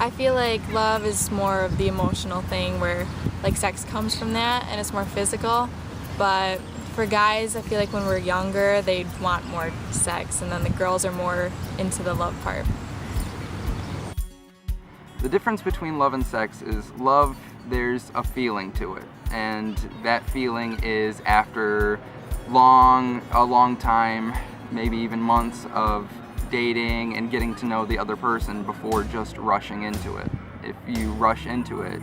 I feel like love is more of the emotional thing where like sex comes from that and it's more physical. But for guys, I feel like when we're younger, they want more sex, and then the girls are more into the love part. The difference between love and sex is love, there's a feeling to it, and that feeling is after a long time, maybe even months of dating and getting to know the other person before just rushing into it. If you rush into it,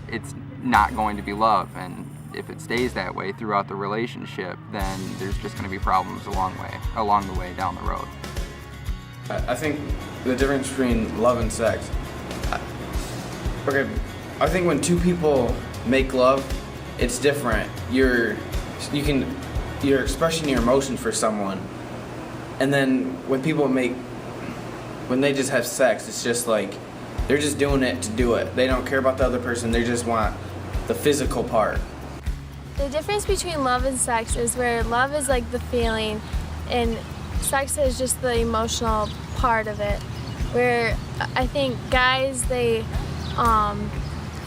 it's not going to be love, and if it stays that way throughout the relationship, then there's just going to be problems along the way down the road. I think the difference between love and sex. I think when two people make love, it's different. You're expressing your emotion for someone, and then when they just have sex, it's just like they're just doing it to do it. They don't care about the other person. They just want the physical part. The difference between love and sex is where love is like the feeling and sex is just the emotional part of it. Where I think guys, they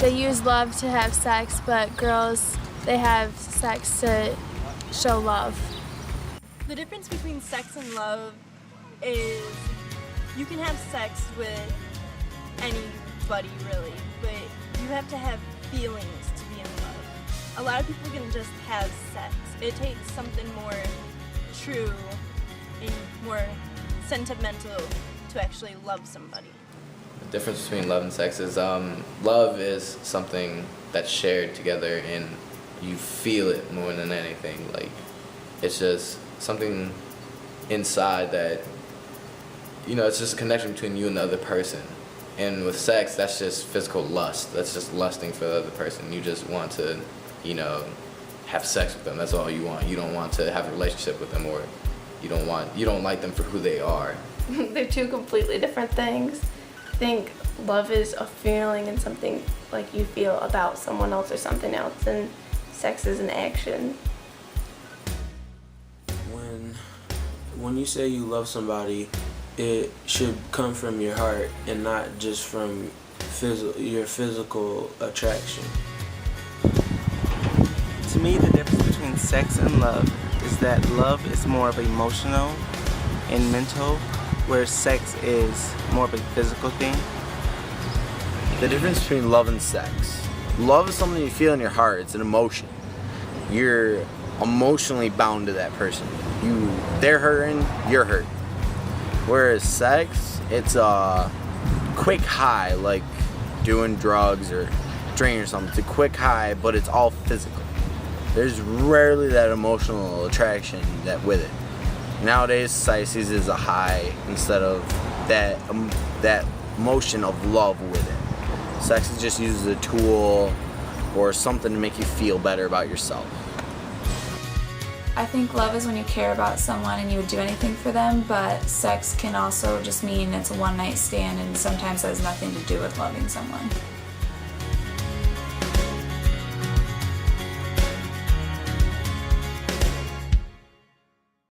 use love to have sex, but girls, they have sex to show love. The difference between sex and love is you can have sex with anybody really, but you have to have feelings to be in love. A lot of people can just have sex. It takes something more true and more sentimental to actually love somebody. The difference between love and sex is love is something that's shared together and you feel it more than anything. Like, it's just something inside that, it's just a connection between you and the other person. And with sex, that's just physical lust. That's just lusting for the other person. You just want to, have sex with them. That's all you want. You don't want to have a relationship with them, or you don't like them for who they are. They're two completely different things. I think love is a feeling and something like you feel about someone else or something else, and sex is an action. When you say you love somebody, it should come from your heart and not just from your physical attraction. To me, the difference between sex and love is that love is more of emotional and mental, where sex is more of a physical thing. The difference between love and sex. Love is something you feel in your heart. It's an emotion. You're emotionally bound to that person. They're hurting, you're hurting. Whereas sex, it's a quick high, like doing drugs or drinking or something. It's a quick high, but it's all physical. There's rarely that emotional attraction with it. Nowadays, society sees it as a high instead of that emotion of love with it. Sex is just used as a tool or something to make you feel better about yourself. I think love is when you care about someone and you would do anything for them, but sex can also just mean it's a one-night stand, and sometimes that has nothing to do with loving someone.